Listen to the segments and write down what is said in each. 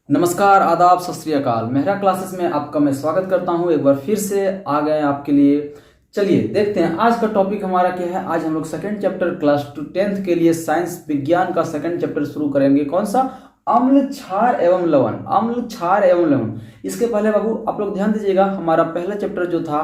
नमस्कार, आदाब, सत श्री अकाल। मेहरा क्लासेस में आपका मैं स्वागत करता हूं। एक बार फिर से आ गए आपके लिए। चलिए देखते हैं आज का टॉपिक हमारा क्या है। आज हम लोग सेकंड चैप्टर क्लास 10th के लिए साइंस विज्ञान का सेकंड चैप्टर शुरू करेंगे। कौन सा? अम्ल, क्षार एवं लवण। अम्ल, क्षार एवं लवण। इसके पहले बाबू आप लोग ध्यान दीजिएगा, हमारा पहला चैप्टर जो था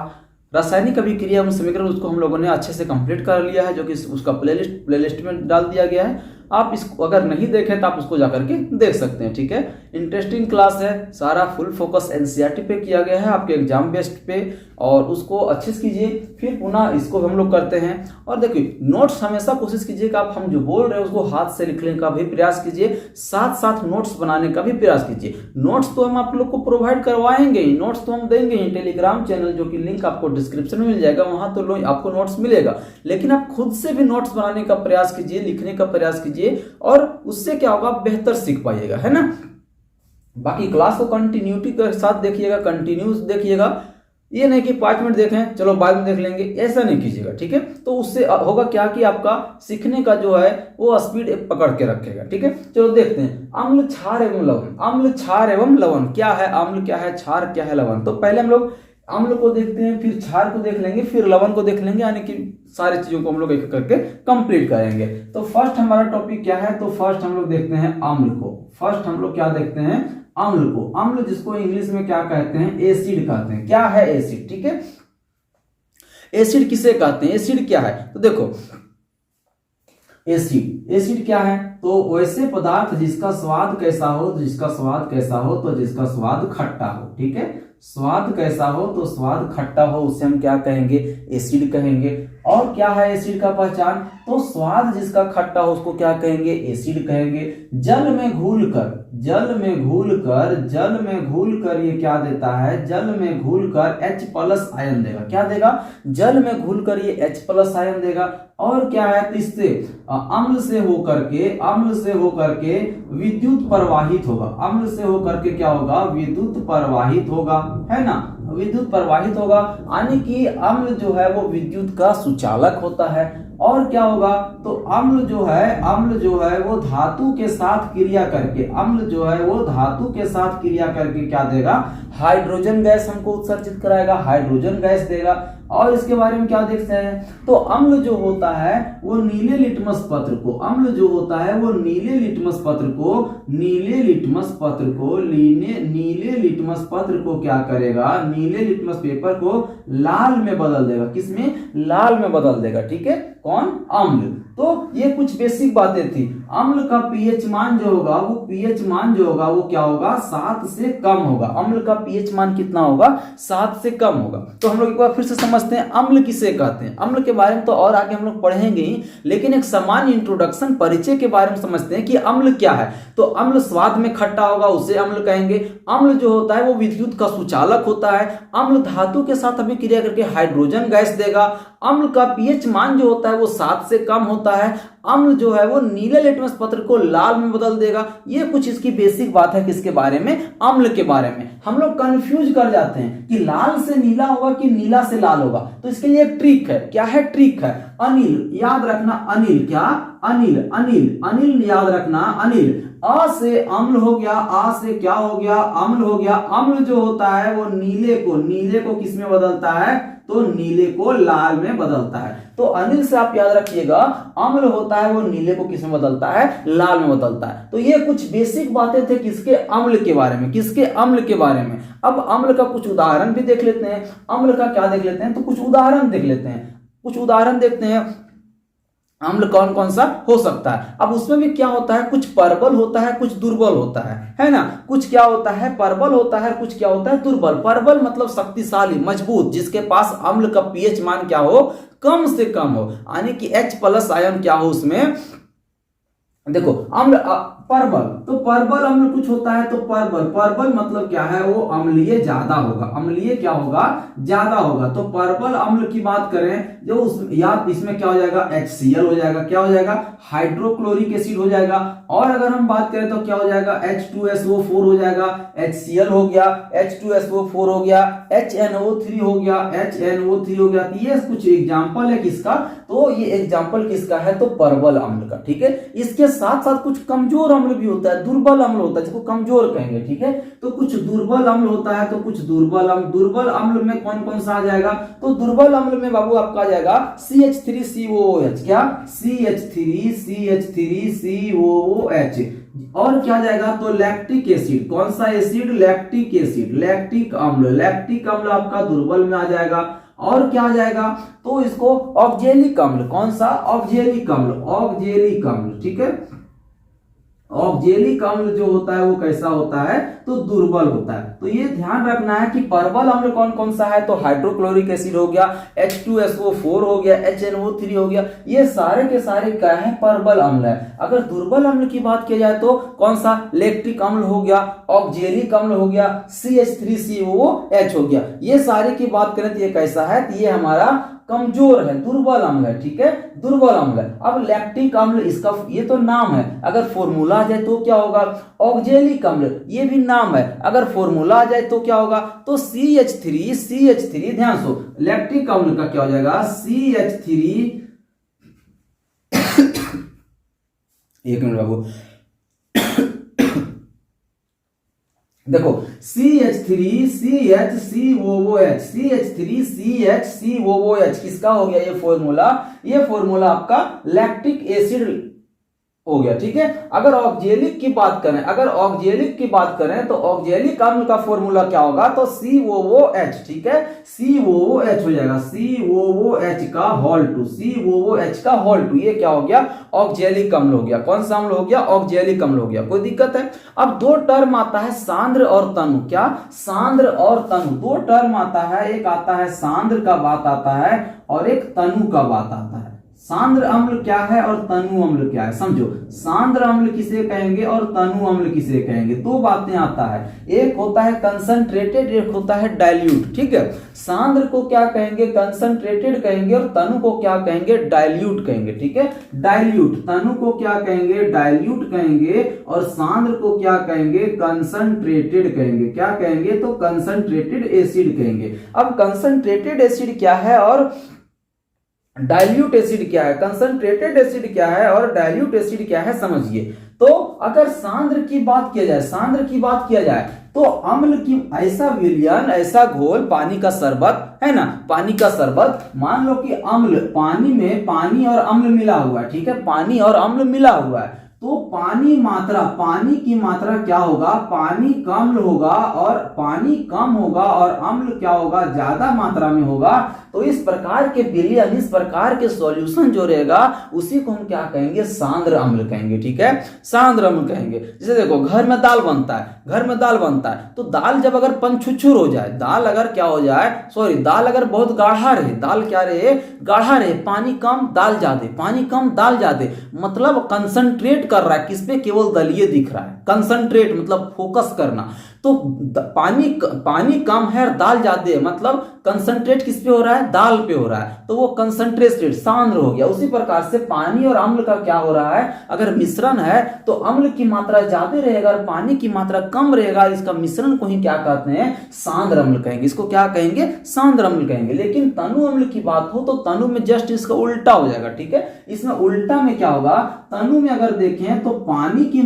रासायनिक अभिक्रिया एवं समीकरण, उसको हम लोगों ने अच्छे से कंप्लीट कर लिया है, जो कि उसका प्लेलिस्ट में डाल दिया गया है। आप इसको अगर नहीं देखें तो आप उसको जाकर के देख सकते हैं। ठीक है, इंटरेस्टिंग क्लास है, सारा फुल फोकस एनसीईआरटी पे किया गया है, आपके एग्जाम बेस्ड पे, और उसको अच्छे से कीजिए। फिर पुनः इसको हम लोग करते हैं। और देखिए नोट्स हमेशा कोशिश कीजिए कि आप हम जो बोल रहे हैं उसको हाथ से लिखने का भी प्रयास कीजिए, साथ साथ नोट्स बनाने का भी प्रयास कीजिए। नोट्स तो हम आप लोग को प्रोवाइड करवाएंगे ही, नोट्स तो हम देंगे ही। टेलीग्राम चैनल जो कि लिंक आपको डिस्क्रिप्शन में मिल जाएगा, वहां तो आपको नोट्स मिलेगा, लेकिन आप खुद से भी नोट्स बनाने का प्रयास कीजिए, लिखने का प्रयास कीजिए, और उससे क्या होगा, बेहतर सीख पाइएगा, है ना। बाकी क्लास को कंटिन्यूटी के साथ देखिएगा, कंटिन्यूस देखिएगा। ये नहीं कि 5 मिनट देखें चलो बाद में देख लेंगे, ऐसा नहीं कीजिएगा। ठीक है, तो उससे होगा क्या कि आपका सीखने का जो है वो स्पीड पकड़ के रखेगा। ठीक है, चलो देखते हैं अम्ल, क्षार एवं लवण। अम्ल, क्षार एवं लवण क्या है? अम्ल क्या है, क्षार क्या है, लवण। तो पहले हम लोग अम्ल को देखते हैं, फिर क्षार को देख लेंगे, फिर लवण को देख लेंगे, यानी कि सारी चीजों को हम लोग एक करके कंप्लीट करेंगे। तो फर्स्ट हमारा टॉपिक क्या है? तो फर्स्ट हम लोग देखते हैं अम्ल को। फर्स्ट हम लोग क्या देखते हैं? अम्ल को। अम्ल जिसको इंग्लिश में क्या कहते हैं? एसिड कहते हैं। क्या है एसिड? ठीक है, एसिड किसे कहते हैं? एसिड क्या है? तो देखो एसिड क्या है? तो वैसे पदार्थ जिसका स्वाद कैसा हो, जिसका स्वाद कैसा हो, तो जिसका स्वाद खट्टा हो। ठीक है, स्वाद कैसा हो तो स्वाद खट्टा हो, उसे हम क्या कहेंगे? एसिड कहेंगे। और क्या है एसिड का पहचान? तो स्वाद जिसका खट्टा हो उसको क्या कहेंगे? एसिड कहेंगे। जल में घुलकर ये क्या देता है? जल में घुलकर H+ आयन देगा। क्या देगा? जल में घुलकर ये H+ आयन देगा। और क्या है? इससे अम्ल से होकर के विद्युत प्रवाहित होगा। अम्ल से होकर के क्या होगा? विद्युत प्रवाहित होगा, है ना। विद्युत प्रवाहित होगा, यानी कि अम्ल जो है वो विद्युत का सुचालक होता है। और क्या होगा? तो अम्ल जो है वो धातु के साथ क्रिया करके, अम्ल जो है वो धातु के साथ क्रिया करके क्या देगा? हाइड्रोजन गैस हमको उत्सर्जित कराएगा, हाइड्रोजन गैस देगा। और इसके बारे में क्या देखते हैं? तो अम्ल जो होता है वो नीले लिटमस पत्र को, नीले लिटमस पत्र को क्या करेगा? नीले लिटमस पेपर को लाल में बदल देगा। किसमें? लाल में बदल देगा। ठीक है, कौन? अम्ल। तो ये कुछ बेसिक बातें थी। अम्ल का पीएच मान जो होगा वो क्या होगा? 7 से कम होगा। अम्ल का पीएच मान कितना होगा? 7 से कम होगा। तो हम लोग एक बार फिर से समझते हैं अम्ल किसे कहते हैं। अम्ल के बारे में तो और आगे हम लोग पढ़ेंगे ही, लेकिन एक सामान्य इंट्रोडक्शन, परिचय के बारे में समझते हैं कि अम्ल क्या है। तो अम्ल स्वाद में खट्टा होगा, उसे अम्ल कहेंगे। अम्ल जो होता है वो विद्युत का सुचालक होता है। अम्ल धातु के साथ अभिक्रिया करके हाइड्रोजन गैस देगा। अम्ल का पीएच मान जो होता है वो 7 से कम होता है। अम्ल जो है वो नीले लिटमस पत्र को लाल में बदल देगा। ये कुछ इसकी बेसिक बात है किसके बारे में? अम्ल के बारे में। हम लोग कंफ्यूज कर जाते हैं कि लाल से नीला होगा कि नीला से लाल होगा। तो इसके लिए एक ट्रिक है। क्या है ट्रिक? है अनिल। याद रखना अनिल। क्या? अनिल याद रखना। अनिल। अ से अम्ल हो गया, आ से क्या हो गया? अम्ल हो गया। अम्ल जो होता है वो नीले को किस में बदलता है? तो नीले को लाल में बदलता है। तो अनिल से आप याद रखिएगा, अम्ल होता है वो नीले को किस में बदलता है? लाल में बदलता है। तो ये कुछ बेसिक बातें थे किसके? अम्ल के बारे में। किसके? अम्ल के बारे में। अब अम्ल का कुछ उदाहरण भी देख लेते हैं। अम्ल का क्या देख लेते हैं? तो कुछ उदाहरण देख लेते हैं, कुछ उदाहरण देखते हैं। अम्ल कौन कौन सा हो सकता है? अब उसमें भी क्या होता है? कुछ प्रबल होता है, कुछ दुर्बल होता है ना। कुछ क्या होता है? प्रबल होता है, कुछ क्या होता है? दुर्बल। प्रबल मतलब शक्तिशाली, मजबूत, जिसके पास अम्ल का पीएच मान क्या हो? कम से कम हो, यानी कि H+ आयन क्या हो उसमें? देखो अम्ल परबल, तो परबल अम्ल कुछ होता है। तो परबल मतलब क्या है? वो अम्लीय ज्यादा होगा। अम्लीय क्या होगा? ज्यादा होगा। तो परबल अम्ल की बात करें जो या इसमें क्या हो जाएगा? HCl हो जाएगा। क्या हो जाएगा? हाइड्रोक्लोरिक एसिड हो जाएगा। और अगर हम बात करें तो क्या हो जाएगा? H2SO4 हो जाएगा। HCl हो गया, H2SO4 हो गया, HNO3 हो गया। ये कुछ एग्जाम्पल है किसका? तो ये एग्जाम्पल किसका है? तो परबल अम्ल का। ठीक है, इसके साथ साथ कुछ कमजोर अम्ल भी होता है, दुर्बल अम्ल होता है जिसको कमजोर कहेंगे, ठीक है। तो कुछ दुर्बल अम्ल होता है, तो कुछ दुर्बल अम्ल। दुर्बल अम्ल में कौन कौन सा आ जाएगा? तो दुर्बल अम्ल में बाबू आपका आ जाएगा CH3COOH, क्या? CH3COOH। और क्या जाएगा? तो लैक्टिक एसिड। कौन सा एसिड? लैक्टिक एसिड, लैक्टिक अम्ल। लैक्टिक अम्ल आपका दुर्बल में आ जाएगा। और क्या आ जाएगा? तो इसको ऑक्जेलिक अम्ल। कौन सा? ऑक्जेलिक अम्ल, ऑक्जेलिक अम्ल, ठीक है। ऑक्जेलिक अम्ल जो होता है वो कैसा होता है? तो दुर्बल होता है। तो ये ध्यान रखना है कि परबल अम्ल कौन कौन सा है? तो हाइड्रोक्लोरिक एसिड हो गया, H2SO4 हो गया, HNO3 हो गया, ये सारे के सारे क्या है? परबल अम्ल है। अगर दुर्बल अम्ल की बात की जाए तो कौन सा? लैक्टिक अम्ल हो गया, ऑक्जेलिक अम्ल हो गया, CH3COOH हो गया। ये सारे की बात करें तो ये कैसा है? तो ये हमारा कमजोर है, दुर्बल अम्ल है, ठीक है, दुर्बल अम्ल है। अब लैक्टिक अम्ल, इसका ये तो नाम है, अगर फॉर्मूला आ जाए तो क्या होगा? ऑक्जेलिक अम्ल, ये भी नाम है, अगर फॉर्मूला आ जाए तो क्या होगा? तो CH3, ध्यान सो, लैक्टिक अम्ल का क्या हो जाएगा? CH3 एक मिनट बाबू, देखो CH3CHCOOH किसका हो गया? ये फॉर्मूला आपका लैक्टिक एसिड हो गया, ठीक है। अगर ऑक्जेलिक की बात करें, तो ऑक्जेलिक अम्ल का फॉर्मूला क्या होगा? तो COOH, ठीक है, COOH हो जाएगा, COOH का होल टू, COOH का होल टू। ये क्या हो गया? ऑक्जेलिक अम्ल हो गया। कौन सा अम्ल हो गया? ऑक्जेलिक अम्ल हो गया। कोई दिक्कत है? अब दो टर्म आता है, सांद्र और तनु। क्या? सांद्र और तनु, दो टर्म आता है। एक आता है सांद्र का बात आता है और एक तनु का बात आता है। सांद्र अम्ल क्या है और तनु अम्ल क्या है? समझो, सांद्र अम्ल किसे कहेंगे और तनु अम्ल किसे कहेंगे? दो बातें आता है, एक होता है कंसंट्रेटेड, एक होता है डाइल्यूट, ठीक है। सांद्र को क्या कहेंगे? कंसंट्रेटेड कहेंगे, और तनु को क्या कहेंगे? डाइल्यूट कहेंगे, ठीक है, डाइल्यूट। तनु को क्या कहेंगे? डाइल्यूट कहेंगे, और सांद्र को क्या कहेंगे? कंसंट्रेटेड कहेंगे। क्या कहेंगे? तो कंसंट्रेटेड एसिड कहेंगे। अब कंसंट्रेटेड एसिड क्या है और डाइल्यूट एसिड क्या है? कंसंट्रेटेड एसिड क्या है और डाइल्यूट एसिड क्या है? समझिए। तो अगर सांद्र की बात किया जाए, तो अम्ल की ऐसा विलयन, ऐसा घोल, पानी का शरबत है ना, पानी का शरबत, मान लो कि अम्ल, पानी में पानी और अम्ल मिला हुआ है, ठीक है, पानी और अम्ल मिला हुआ है। तो पानी की मात्रा क्या होगा? पानी कम होगा, और पानी कम होगा और अम्ल क्या होगा? ज्यादा मात्रा में होगा। तो इस प्रकार के विलयन, इस प्रकार के सॉल्यूशन जो रहेगा उसी को हम क्या कहेंगे? सांद्र अम्ल कहेंगे, ठीक है, सांद्र अम्ल कहेंगे। जैसे देखो, घर में दाल बनता है, तो दाल जब अगर पंचुछुर हो जाए, दाल अगर क्या हो जाए, दाल अगर बहुत गाढ़ा रहे, दाल क्या रहे? गाढ़ा रहे, पानी कम दाल ज्यादा, पानी कम दाल ज्यादा, मतलब कंसंट्रेट कर रहा है किस पे? केवल दलीय दिख रहा है। कंसंट्रेट मतलब फोकस करना। तो पानी कम है और दाल ज्यादा है, मतलब कंसंट्रेट किस पे हो रहा है? दाल पे हो रहा है, तो वो कंसंट्रेटेड, सांद्र हो गया। उसी प्रकार से पानी और अम्ल का क्या हो रहा है? अगर मिश्रण है तो अम्ल की मात्रा ज्यादा रहेगा और पानी की मात्रा कम रहेगा। इसका मिश्रण को ही क्या कहते हैं? सांद्र अम्ल कहेंगे। इसको क्या कहेंगे? सांद्र अम्ल कहेंगे। लेकिन तनु अम्ल की बात हो तो तनु में जस्ट इसका उल्टा हो जाएगा, ठीक है। इसमें उल्टा में क्या होगा? तनु में अगर देखें तो पानी की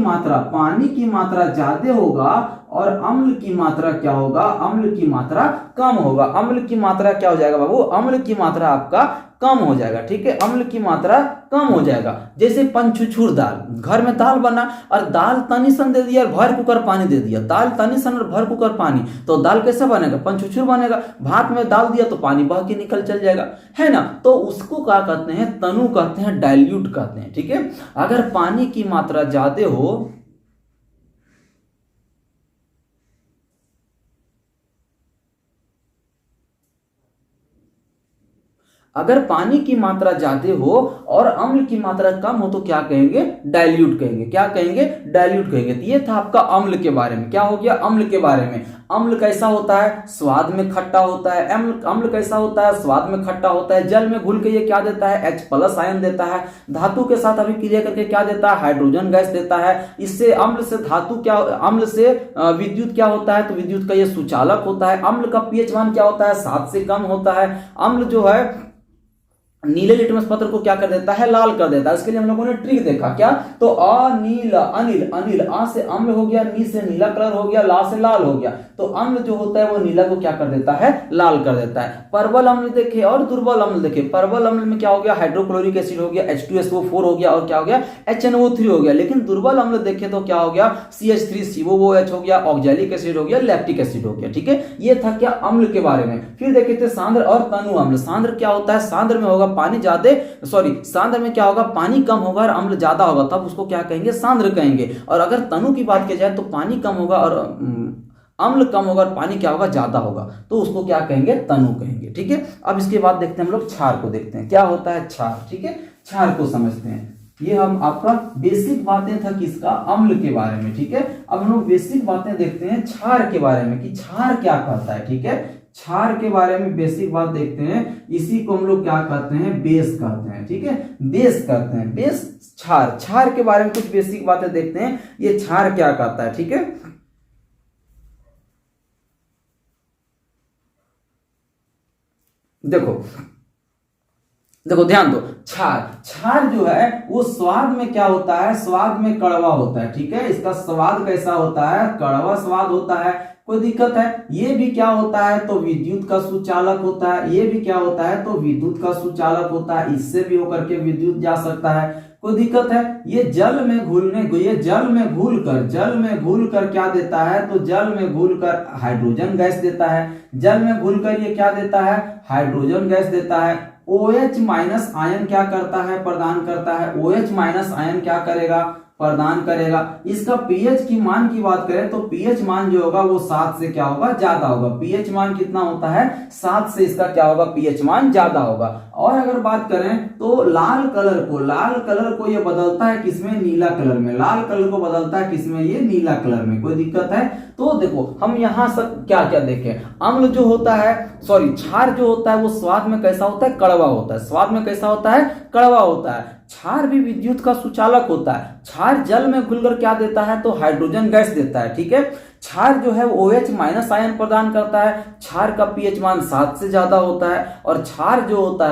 मात्रा ज्यादा होगा और अम्ल की मात्रा क्या होगा? अम्ल की मात्रा कम होगा। अम्ल की मात्रा क्या हो जाएगा बाबू? अम्ल की मात्रा आपका कम हो जाएगा, ठीक है, अम्ल की मात्रा कम हो जाएगा। जैसे पंचुछुर दाल, घर में दाल बना और दाल तनी सन दे दिया और भर कुकर पानी दे दिया, दाल तनी सन और भर कुकर पानी, तो दाल कैसे बनेगा? पंचुछुर बनेगा। भात में डाल दिया तो पानी बह के निकल चल जाएगा, है ना। तो उसको क्या कहते हैं? तनु कहते हैं, डाइल्यूट कहते हैं, ठीक है। अगर पानी की मात्रा ज्यादा हो, अगर पानी की मात्रा ज्यादा हो और अम्ल की मात्रा कम हो तो क्या कहेंगे? डाइल्यूट कहेंगे। क्या कहेंगे? डाइल्यूट कहेंगे। तो ये था आपका अम्ल के बारे में। क्या हो गया? अम्ल के बारे में। अम्ल कैसा होता है? स्वाद में खट्टा होता है। अम्ल कैसा होता है? स्वाद में खट्टा होता है। जल में घुल के ये क्या देता है? H+ आयन देता है। धातु के साथ अभिक्रिया करके क्या देता है? हाइड्रोजन गैस देता है। इससे अम्ल से अम्ल से विद्युत क्या होता है? तो विद्युत का ये सुचालक होता है। अम्ल का pH मान क्या होता है? 7 से कम होता है। अम्ल जो है नीले लिटमस पत्र को क्या कर देता है, लाल कर देता है। इसके लिए हम लोगों ने ट्रिक देखा क्या, तो अनिल अनिल अनिल, आ से अम्ल हो गया, नी से नीला कलर हो गया, ला से लाल हो गया, तो अम्ल जो होता है वो नीला को क्या कर देता है, लाल कर देता है। परबल अम्ल देखे और दुर्बल अम्ल देखे। परबल अम्ल में क्या हो गया, हाइड्रोक्लोरिक एसिड हो गया, H2SO4 हो गया और क्या हो गया, HNO3 हो गया। लेकिन दुर्बल अम्ल देखे तो क्या हो गया, CH3COOH हो गया, ऑक्जेलिक एसिड हो गया, लैक्टिक एसिड हो गया। ठीक है, ये था क्या अम्ल के बारे में। फिर देखे थे सांद्र और तनु अम्ल। सांद्र क्या होता है, सांद्र में होगा पानी ज्यादा, सांद्र में क्या होगा, पानी कम होगा और अम्ल ज्यादा होगा, तब उसको क्या कहेंगे, सांद्र कहेंगे। और अगर तनु की बात की जाए तो पानी कम होगा और अम्ल कम होगा और पानी क्या होगा, ज्यादा होगा, तो उसको क्या कहेंगे, तनु कहेंगे। ठीक है, अब इसके बाद देखते हैं हम लोग क्षार को, देखते हैं क्या होता है क्षार। ठीक है, क्षार को समझते हैं। ये हम आपका बेसिक बातें था किसका, अम्ल के बारे में। ठीक है, अब हम लोग बेसिक बातें देखते हैं क्षार के बारे में कि क्षार क्या करता है। ठीक है, क्षार के बारे में बेसिक बात देखते हैं। इसी को हम लोग क्या कहते हैं, बेस कहते हैं। ठीक है, बेस कहते हैं, बेस क्षार। क्षार के बारे में कुछ बेसिक बातें देखते हैं, ये क्षार क्या कहता है। ठीक है, देखो देखो ध्यान दो, क्षार, क्षार जो है वो स्वाद में क्या होता है, स्वाद में कड़वा होता है। ठीक है, इसका स्वाद कैसा होता है, कड़वा स्वाद होता है। कोई दिक्कत है, ये भी क्या होता है, तो विद्युत का सुचालक होता है। ये भी क्या होता है, तो विद्युत का सुचालक होता है, इससे भी होकर के विद्युत जा सकता है। कोई दिक्कत है, ये जल में घुलने, ये जल में घुलकर क्या देता है, तो जल में घुलकर हाइड्रोजन गैस देता है। जल में घुलकर ये क्या देता है, हाइड्रोजन गैस देता है। OH माइनस आयन क्या करता है, प्रदान करता है। OH माइनस आयन क्या करेगा, प्रदान करेगा। इसका पीएच की मान की बात करें तो पीएच मान जो होगा वो 7 से क्या होगा, ज्यादा होगा। पीएच मान कितना होता है, 7 से इसका क्या होगा, पीएच मान ज्यादा होगा। और अगर बात करें तो लाल कलर को ये बदलता है किसमें, नीला कलर में। लाल कलर को बदलता है किसमें, ये नीला कलर में। कोई दिक्कत है, तो देखो हम यहां सब क्या क्या देखें। अम्ल जो होता है, क्षार जो होता है वो स्वाद में कैसा होता है, कड़वा होता है। स्वाद में कैसा होता है, कड़वा होता है। क्षार भी विद्युत का सुचालक होता है। क्षार जल में घुलकर क्या देता है, तो हाइड्रोजन गैस देता है। ठीक है, क्षार जो है वो OH माइनस आयन प्रदान करता है। क्षार का पीएच मान 7 से ज्यादा होता है। और क्षार जो होता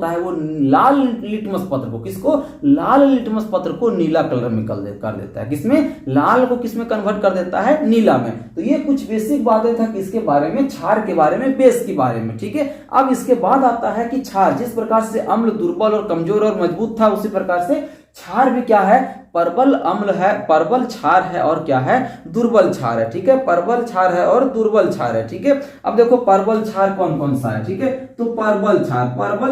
है वो लाल लिटमस पत्र को, किसको, लाल लिटमस पत्र को नीला कलर में कर देता है। किसमें, लाल को किसमें कन्वर्ट कर देता है, नीला में। तो ये कुछ बेसिक बातें था किसके बारे में, क्षार के बारे में, बेस के बारे में। ठीक है, अब इसके बाद आता है कि क्षार, जिस प्रकार से अम्ल दुर्बल और कमजोर और मजबूत था, उसी प्रकार से क्षार भी क्या है, परबल अम्ल है, परबल क्षार है और क्या है, दुर्बल क्षार है। ठीक है, परबल क्षार है और दुर्बल क्षार है। ठीक है, अब देखो परबल क्षार कौन कौन सा है। ठीक है, तो परबल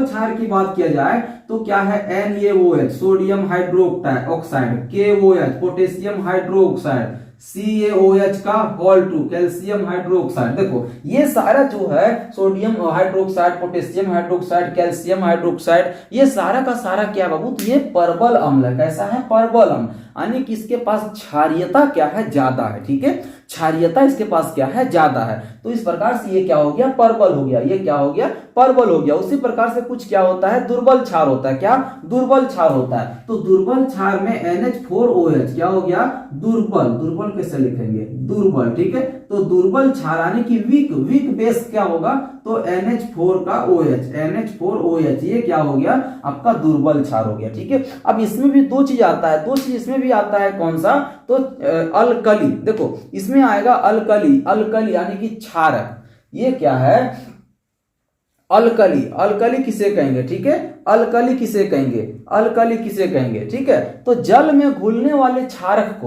क्षार की बात किया जाए तो क्या है, NaOH sodium hydroxide, KOH potassium hydroxide, CaOH का होल2 कैल्शियम हाइड्रोक्साइड। देखो ये सारा जो है sodium hydroxide, potassium hydroxide, calcium hydroxide, ये सारा का सारा क्या बाबू, तो ये परबल अम्ल है। कैसा है, परबल अम्ल, यानी कि इसके पास क्षारीयता क्या है, ज्यादा है। ठीक है, क्षारीयता इसके पास क्या है, ज्यादा है। तो इस प्रकार से ये क्या हो गया, परबल हो गया। ये क्या हो गया, परबल हो गया। उसी प्रकार से कुछ क्या होता है, दुर्बल क्षार होता है। क्या, दुर्बल क्षार होता है। तो दुर्बल क्षार में NH4OH क्या हो गया, दुर्बल कैसे लिखेंगे, दुर्बल। ठीक है, तो दुर्बल क्षार यानी कि वीक बेस क्या होगा, तो NH4OH, ये क्या हो गया, आपका दुर्बल क्षार हो गया। ठीक है, अब इसमें भी दो चीज आता है, इसमें भी आता है, कौन सा, तो अल्कली। देखो इसमें आएगा अल्कली यानी कि क्षारक। ये क्या है, अल्कली किसे कहेंगे। ठीक है, अल्कली किसे कहेंगे। ठीक है, तो जल में घुलने वाले क्षारक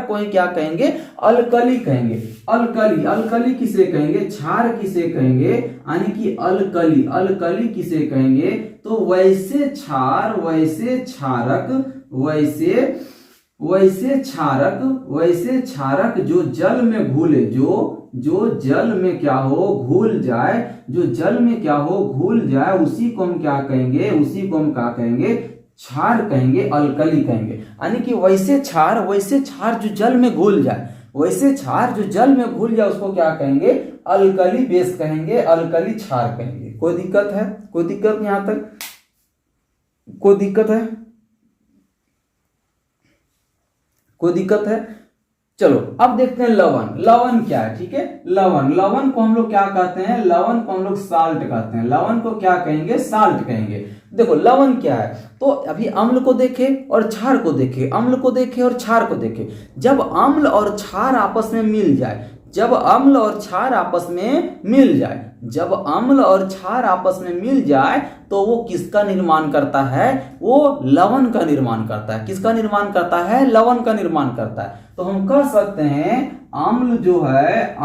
को ही क्या कहेंगे, अल्कली कहेंगे। अल्कली किसे कहेंगे, क्षार किसे कहेंगे, यानी कि अल्कली किसे कहेंगे, तो वैसे क्षारक जो जल में घुले, जो जल में क्या हो, घुल जाए, उसी को हम क्या कहेंगे, क्षार कहेंगे, अल्कली कहेंगे। यानी कि वैसे क्षार जो जल में घुल जाए, उसको क्या कहेंगे, अल्कली बेस कहेंगे, अल्कली क्षार कहेंगे। कोई दिक्कत है, यहां तक कोई दिक्कत है, चलो अब देखते हैं लवण। लवण क्या है, ठीक है। लवण, लवण को हम लोग क्या कहते हैं, लवण को हम लोग साल्ट कहते हैं। लवण को क्या कहेंगे, साल्ट कहेंगे। देखो लवण क्या है, तो अभी अम्ल को देखे और क्षार को देखे, अम्ल को देखे और क्षार को देखे। जब अम्ल और क्षार आपस में मिल जाए, जब अम्ल और क्षार आपस में मिल जाए, जब अम्ल और क्षार आपस में मिल जाए तो वो किसका निर्माण करता है, वो लवण का निर्माण करता है। किसका निर्माण करता है, लवण का निर्माण करता है। तो हम कह सकते हैं अम्ल जो है,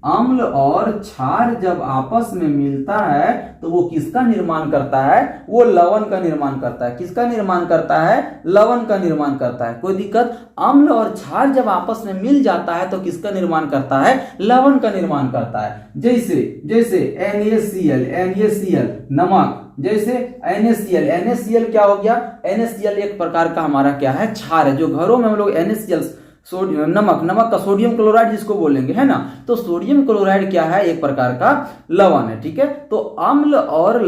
अम्ल और क्षार जब आपस में मिलता है तो वो किसका निर्माण करता है, वो लवण का निर्माण करता है। किसका निर्माण करता है, लवण का निर्माण करता है। कोई दिक्कत, अम्ल और क्षार जब आपस में मिल जाता है तो किसका निर्माण करता है, लवण का निर्माण करता है। जैसे जैसे NaCl नमक, जैसे NaCl क्या हो गया, NaCl एक प्रकार का हमारा क्या है, क्षार है। जो घरों में हम लोग NaCl सोडियम, नमक का सोडियम क्लोराइड जिसको बोलेंगे, है ना। तो सोडियम क्लोराइड क्या है, एक प्रकार का लवण है, ठीक है। तो अम्ल और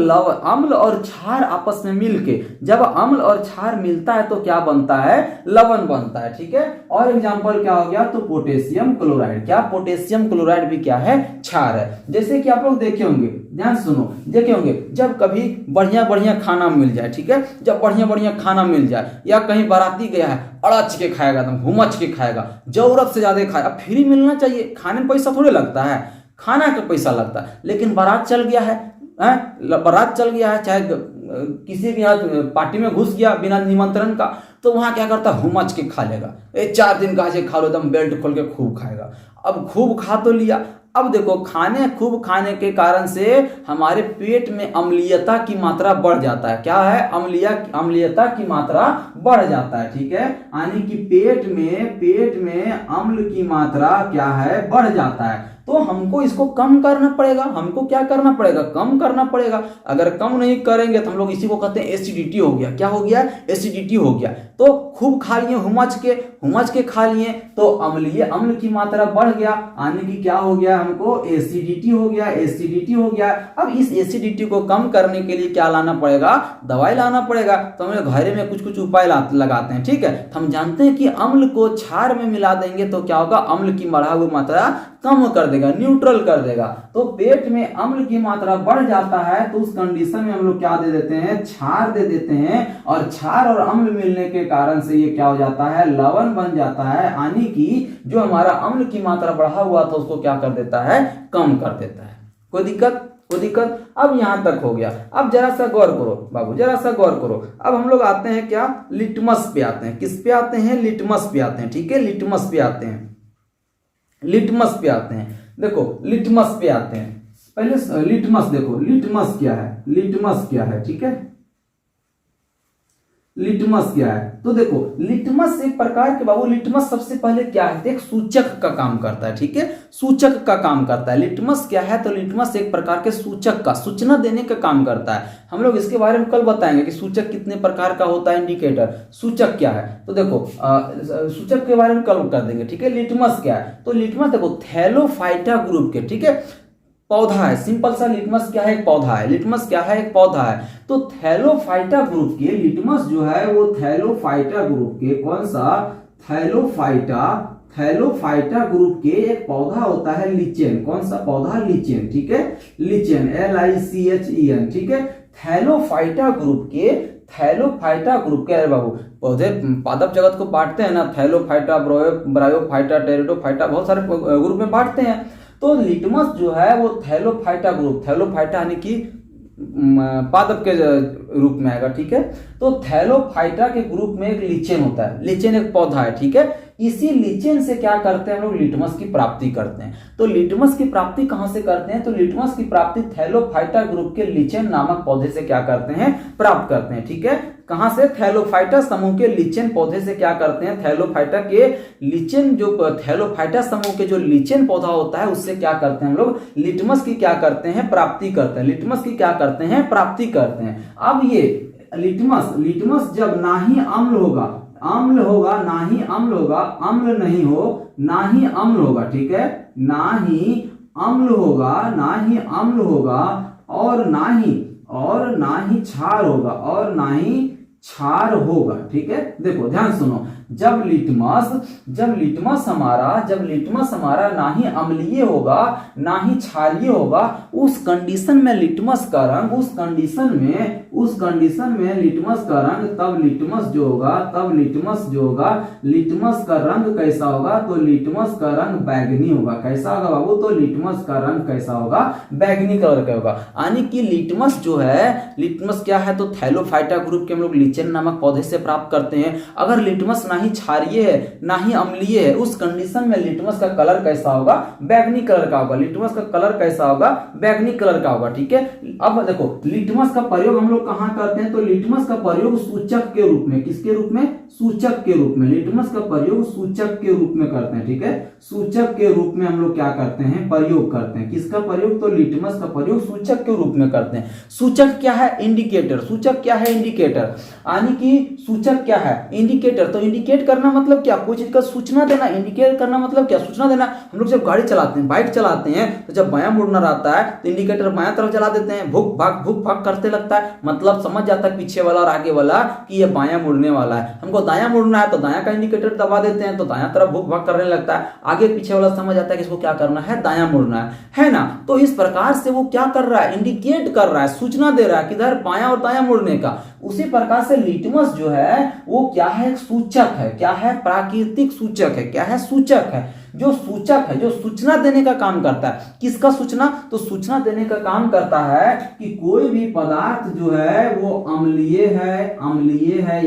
क्षार आपस में मिलके, जब अम्ल और क्षार मिलता है तो क्या बनता है, लवण बनता है, ठीक है। और एग्जांपल क्या हो गया, तो पोटेशियम क्लोराइड, क्या पोटेशियम क्लोराइड भी क्या है, क्षार है। जैसे कि आप लोग देखे होंगे, ध्यान सुनो, देखे होंगे जब कभी बढ़िया बढ़िया खाना मिल जाए, ठीक है, जब बढ़िया बढ़िया खाना मिल जाए, या कहीं बाराती गया है, अड़च के खाएगा, एकदम घुमच के खाएगा, जरूरत से ज्यादा खाएगा। अब फ्री मिलना चाहिए, खाने में पैसा थोड़े लगता है, खाना का पैसा लगता है। लेकिन बारात चल गया है, बारात चल गया है, चाहे किसी भी यहाँ पार्टी में घुस गया बिना निमंत्रण का, तो वहां क्या करता है, हुमच के खा लेगा। 4 दिन का खा लो, एकदम बेल्ट खोल के खूब खाएगा। अब खूब खा तो लिया, अब देखो खूब खाने के कारण से हमारे पेट में अम्लीयता की मात्रा बढ़ जाता है। क्या है, अम्लीयता की मात्रा बढ़ जाता है, ठीक है। यानी कि पेट में अम्ल की मात्रा क्या है, बढ़ जाता है। तो हमको इसको कम करना पड़ेगा। हमको क्या करना पड़ेगा, कम करना पड़ेगा। अगर कम नहीं करेंगे तो हम लोग इसी को कहते हैं एसिडिटी हो गया। क्या हो गया, एसिडिटी हो गया। तो खूब खा लिए, हुमच के खा लिए, तो अम्ल की मात्रा बढ़ गया, यानी कि क्या हो गया, हमको एसिडिटी हो गया। अब इस एसिडिटी को कम करने के लिए क्या लाना पड़ेगा, दवाई लाना पड़ेगा। तो हम लोग घर में कुछ उपाय लगाते हैं, ठीक है। हम जानते हैं कि अम्ल को क्षार में मिला देंगे तो क्या होगा, अम्ल की बढ़ा हुई मात्रा कम कर देगा, न्यूट्रल कर देगा। तो पेट में अम्ल की मात्रा बढ़ जाता है, तो उस कंडीशन में हम लोग क्या दे देते हैं, क्षार दे देते हैं। और क्षार और अम्ल मिलने के कारण से ये क्या हो जाता है, लवण बन जाता है। यानी कि जो हमारा अम्ल की मात्रा बढ़ा हुआ था उसको क्या कर देता है, कम कर देता है। कोई दिक्कत। अब यहां तक हो गया। अब जरा सा गौर करो बाबू, जरा सा गौर करो। अब हम लोग आते हैं क्या, लिटमस पे आते हैं। किस पे आते हैं, लिटमस पे आते हैं, ठीक है। लिटमस पे आते हैं। देखो लिटमस पे आते हैं। पहले लिटमस देखो, लिटमस क्या है, ठीक है। लिटमस क्या है, तो देखो लिटमस एक प्रकार के बाबू, लिटमस सबसे पहले क्या है, एक सूचक का काम करता है, ठीक है। सूचक का काम करता है। लिटमस क्या है, तो लिटमस एक प्रकार के सूचक का, सूचना देने का काम करता है। हम लोग इसके बारे में कल बताएंगे कि सूचक कितने प्रकार का होता है, इंडिकेटर। सूचक क्या है, तो देखो सूचक के बारे में कल कर देंगे, ठीक है। लिटमस क्या है, तो लिटमस देखो थैलोफाइटा ग्रुप के, ठीक है, पौधा है। सिंपल सा लिटमस क्या है, एक पौधा है। लिटमस क्या है, एक पौधा है। तो थैलोफाइटा ग्रुप के लिटमस जो है वो थैलोफाइटा ग्रुप के, कौन सा, थैलोफाइटा ग्रुप के एक पौधा होता है लिचेन। कौन सा पौधा, लिचेन, ठीक है। लिचेन LICHEN, ठीक है। थैलोफाइटा ग्रुप के अरे बाबू पौधे पादप जगत को बांटते हैं ना, थैलोफाइटा, ब्रायोफाइटा, टेरिडोफाइटा, बहुत सारे ग्रुप में बांटते हैं। तो लिटमस जो है वो थैलोफाइटा ग्रुप, थैलोफाइटा यानी कि पादप के रूप में आएगा, ठीक है। तो थैलोफाइटा के ग्रुप में एक लिचेन होता है। लिचेन एक पौधा है, ठीक है। इसी लिचेन से क्या करते हैं हम लोग, लिटमस की प्राप्ति करते हैं। तो लिटमस की प्राप्ति कहां से करते हैं, तो लिटमस की प्राप्ति थैलोफाइटा ग्रुप के लिचेन नामक पौधे से क्या करते हैं, प्राप्त करते हैं, ठीक है। कहां से, थैलोफाइटा समूह के लिचेन पौधे से क्या करते हैं, थैलोफाइटा के लिचेन, जो थैलोफाइटा समूह के जो लिचेन पौधा होता है उससे क्या करते हैं हम लोग, लिटमस की क्या करते हैं, प्राप्ति करते हैं। लिटमस की क्या करते हैं, प्राप्ति करते हैं। अब ये लिटमस जब ना ही अम्ल होगा, अम्ल नहीं हो, ना ही अम्ल होगा, ठीक है। ना ही अम्ल होगा और ना ही क्षार होगा, ठीक है। देखो ध्यान सुनो, जब लिटमस हमारा ना ही अम्लीय होगा ना ही क्षारीय होगा, उस कंडीशन में लिटमस का रंग लिटमस का रंग तब लिटमस का रंग कैसा होगा? तो लिटमस का रंग बैगनी होगा। कैसा होगा बाबू? तो लिटमस का रंग कैसा होगा? बैगनी कलर का होगा। यानी कि लिटमस जो है, लिटमस क्या है? तो थैलोफाइटा ग्रुप के हम लोग लिचेन नामक पौधे से प्राप्त करते हैं। अगर लिटमस ना ही क्षारीय है ना ही अम्लीय है, उस कंडीशन में लिटमस का कलर कैसा होगा? बैगनी कलर का होगा। लिटमस का कलर कैसा होगा? बैगनी कलर का होगा। ठीक है, अब देखो लिटमस का प्रयोग हम लोग कहां करते हैं? तो लिटमस का प्रयोग सूचक के रूप में, किसके रूप में? सूचक के रूप में। लिटमस का प्रयोग सूचक के रूप में करते हैं। ठीक है, सूचक के रूप में हम लोग क्या करते हैं? प्रयोग करते हैं। किसका प्रयोग? तो लिटमस का प्रयोग सूचक के रूप में करते हैं। सूचक क्या है? इंडिकेटर। सूचक क्या है? इंडिकेटर। यानी कि सूचक क्या है? इंडिकेटर। तो इंडिकेट करना मतलब क्या? कोई चीज का सूचना देना। इंडिकेट करना मतलब क्या? सूचना देना। हम लोग जब गाड़ी चलाते हैं, बाइक चलाते हैं, तो जब बायां मुड़ना रहता है तो इंडिकेटर बायां तरफ जला देते हैं, भुक भाग करते लगता है, मतलब समझ जाता है पीछे वाला और आगे वाला कि ये बायां मुड़ने वाला है। हमको दायां मुड़ना है तो दायां का इंडिकेटर दबा देते हैं, तो दायां तरफ भुक भाग करने लगता है। आगे पीछे वाला समझ आता है कि इसको क्या करना है? दायां मुड़ना है ना? तो इस प्रकार से वो क्या कर रहा है? इंडिकेट कर रहा है, सूचना दे रहा है किधर बायां और दायां मुड़ने का। उसी प्रकार से लिटमस जो है वो क्या है? एक सूचक है। क्या है? प्राकृतिक सूचक है। क्या है? सूचक है। जो सूचक है, जो सूचना देने का काम करता है। किसका सूचना? तो सूचना देने का काम करता है कि कोई भी पदार्थ जो है वो अम्लीय है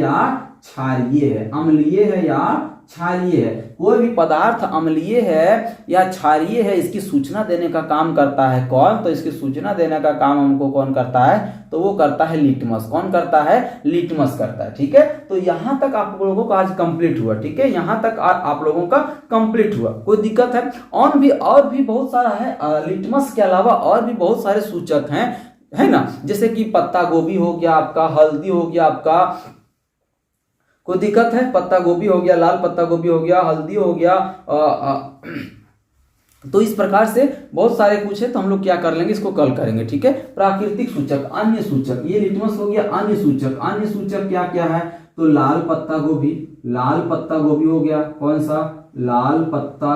या क्षारीय है। अम्लीय है या क्षारीय है। कोई भी पदार्थ अम्लीय है या क्षारीय है, इसकी सूचना देने का काम करता है कौन? तो इसकी सूचना देने का काम हमको कौन करता है? तो वो करता है लिटमस। कौन करता है? लिटमस करता है। ठीक है, तो यहां तक आप लोगों का आज कंप्लीट हुआ। ठीक है, यहां तक आप लोगों का कंप्लीट हुआ। कोई दिक्कत है? और भी बहुत सारा है। लिटमस के अलावा और भी बहुत सारे सूचक हैं, है ना? जैसे कि पत्ता गोभी हो गया आपका, हल्दी हो गया आपका। कोई दिक्कत है? पत्ता गोभी हो गया, लाल पत्ता गोभी हो गया, हल्दी हो गया। तो इस प्रकार से बहुत सारे कुछ है, तो हम लोग क्या कर लेंगे, इसको कल करेंगे। ठीक है, प्राकृतिक सूचक, अन्य सूचक, ये लिटमस हो गया। अन्य सूचक, अन्य सूचक क्या क्या है? तो लाल पत्ता गोभी हो गया। कौन सा? लाल पत्ता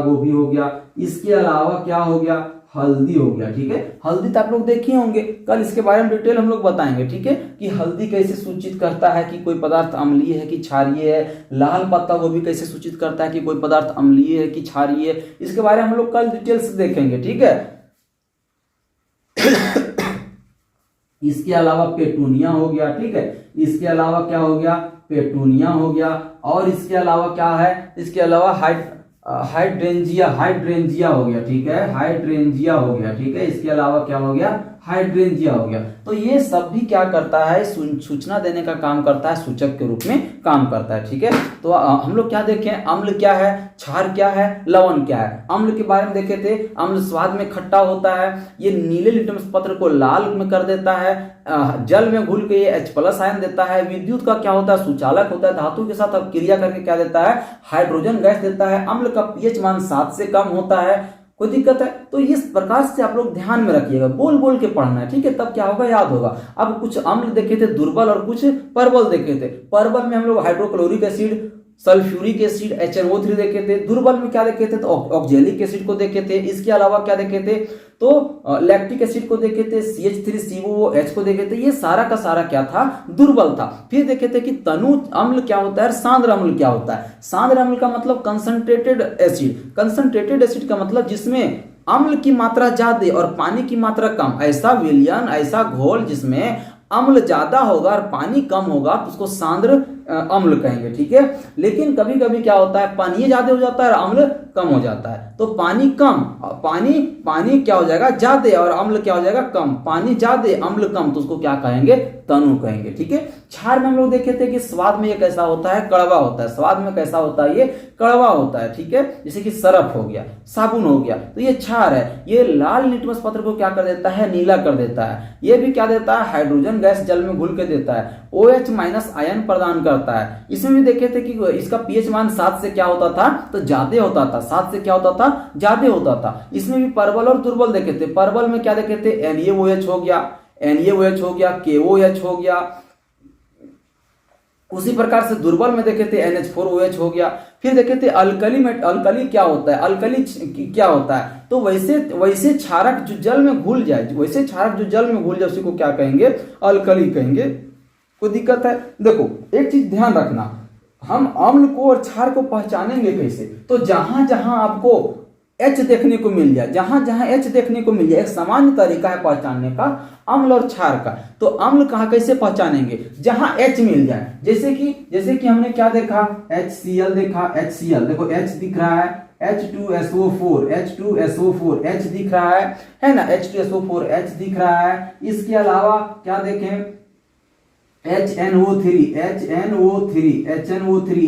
गोभी हो गया। इसके अलावा क्या हो गया? हल्दी हो गया। ठीक है, हल्दी तो आप लोग देखे होंगे, कल इसके बारे में डिटेल हम लोग बताएंगे। ठीक है, कि हल्दी कैसे सूचित करता है कि कोई पदार्थ अम्लीय है कि क्षारीय है। लाल पत्ता गोभी कैसे सूचित करता है कि कोई पदार्थ अम्लीय है कि क्षारीय है। इसके बारे में हम लोग कल डिटेल से देखेंगे। ठीक है, इसके अलावा पेटूनिया हो गया। ठीक है, इसके अलावा क्या हो गया? पेटूनिया हो गया। और इसके अलावा क्या है? इसके अलावा हाइड्रेंजिया हो गया। ठीक है, हाइड्रेंजिया हो गया। ठीक है, इसके अलावा क्या हो गया? हाइड्रेंजिया हो गया। तो ये सब भी क्या करता है? सूचना देने का काम करता है, सूचक के रूप में काम करता है। ठीक है, तो हम लोग क्या देखें? अम्ल क्या है, क्षार क्या है, लवण क्या है। अम्ल के बारे में देखे थे, अम्ल स्वाद में खट्टा होता है, ये नीले लिटमस पत्र को लाल में कर देता है, जल में घुल के ये H+ आयन देता है। विद्युत का क्या होता है? सुचालक होता है, धातु के साथ अब क्रिया करके क्या देता है? हाइड्रोजन गैस देता है। अम्ल का pH मान 7 से कम होता है। कोई दिक्कत है? तो इस प्रकार से आप लोग ध्यान में रखिएगा, बोल बोल के पढ़ना है। ठीक है, तब क्या होगा? याद होगा। अब कुछ अम्ल देखे थे दुर्बल और कुछ परबल देखे थे। परबल में हम लोग hydrochloric acid, sulphuric acid, HNO3 देखे थे। दुर्बल में क्या देखे थे? तो ऑक्जेलिक एसिड को देखे थे। इसके अलावा क्या देखे थे? तो लैक्टिक एसिड को देखे थे, CH3COOH को देखे थे। ये सारा का सारा क्या था? दुर्बल था। फिर देखे थे कि तनु अम्ल क्या होता है, सांद्र अम्ल क्या होता है। सांद्र अम्ल का मतलब कंसंट्रेटेड एसिड। कंसंट्रेटेड एसिड का मतलब जिसमें अम्ल की मात्रा ज्यादा और पानी की मात्रा कम। ऐसा विलयन, ऐसा घोल जिसमें अम्ल ज्यादा होगा और पानी कम होगा तो उसको सांद्र अम्ल कहेंगे। ठीक है, लेकिन कभी कभी क्या होता है? पानी ज्यादा हो जाता है और अम्ल कम हो जाता है। तो पानी कम, पानी क्या हो जाएगा? ज्यादा, और अम्ल क्या हो जाएगा? कम। पानी ज्यादा, अम्ल कम, तो उसको क्या कहेंगे? तनु कहेंगे। ठीक है, क्षार में हम लोग देखे थे कि स्वाद में ये कैसा होता है? कड़वा होता है। स्वाद में कैसा होता है? ये कड़वा होता है। ठीक है, जैसे कि सरफ हो गया, साबुन हो गया, तो ये क्षार है। ये लाल लिटमस पत्र को क्या कर देता है? नीला कर देता है। ये भी क्या देता है? हाइड्रोजन गैस जल में घुल के देता है, OH- आयन प्रदान करता है। इसमें भी देखे थे कि इसका pH मान 7 से क्या होता था? तो ज्यादा होता था। 7 से क्या होता था? ज्यादा होता था। इसमें भी परबल और दुर्बल देखे थे। परबल में क्या देखे थे? NaOH हो गया, KOH हो गया, उसी प्रकार से दुर्बल में देखे थे NH4OH हो गया। फिर देखे थे अल्कली में, अल्कली क्या होता है, अल्कली क्या होता है, तो वैसे क्षारक जो जल में घुल जाए, वैसे क्षारक जो जल में घुल जाए उसी को क्या कहेंगे, अल्कली कहेंगे। कोई दिक्कत है? देखो एक चीज ध्यान रखना, हम अम्ल को और क्षार को पहचानेंगे कैसे, तो जहां जहां आपको H देखने को मिल जाए, जहां जहां H देखने को मिल जाए, एक सामान्य तरीका है पहचानने का अम्ल और क्षार का। तो अम्ल कहाँ कैसे पहचानेंगे, जहां H मिल जाए, जैसे कि हमने क्या देखा, HCl देखा, HCl देखो H दिख रहा है, H2SO4 H दिख रहा है ना, H2SO4 H दिख रहा है। इसके अलावा क्या देखें, HNO3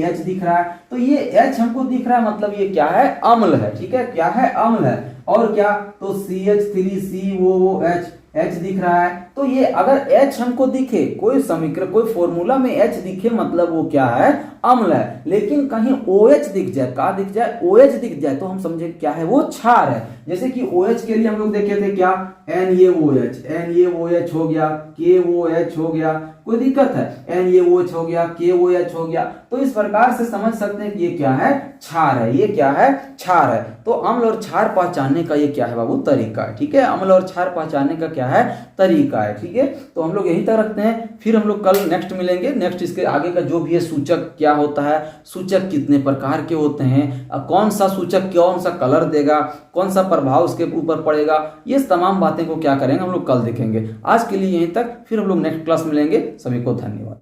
H दिख रहा है। तो ये H हमको दिख रहा है, मतलब ये क्या है, अम्ल है। ठीक है, क्या है, अम्ल है। और क्या, तो CH3COOH H दिख रहा है। तो ये अगर H हमको दिखे, कोई समीकरण, कोई फॉर्मूला में H दिखे, मतलब वो क्या है, अम्ल है। लेकिन कहीं OH दिख जाए, क्या दिख जाए, OH दिख जाए, तो हम समझे क्या है, वो क्षार है। जैसे कि OH के लिए हम लोग देखे थे क्या, NaOH हो गया, KOH हो गया, कोई दिक्कत है, NaOH हो गया, KOH हो गया। तो इस प्रकार से समझ सकते हैं कि ये क्या है, क्षार है। ये क्या है, क्षार है। तो अम्ल और क्षार पहचानने का ये क्या है बाबू, तरीका है। ठीक है, अम्ल और क्षार पहचानने का क्या है, तरीका है। ठीक है, तो हम लोग यहीं तक रखते हैं, फिर हम लोग कल नेक्स्ट मिलेंगे। नेक्स्ट इसके आगे का जो भी है, सूचक क्या होता है, सूचक कितने प्रकार के होते हैं, कौन सा सूचक कौन सा कलर देगा, कौन सा प्रभाव उसके ऊपर पड़ेगा, ये तमाम बातें को क्या करेंगे हम लोग कल देखेंगे। आज के लिए यहीं तक, फिर हम लोग नेक्स्ट क्लास मिलेंगे। सभी को धन्यवाद।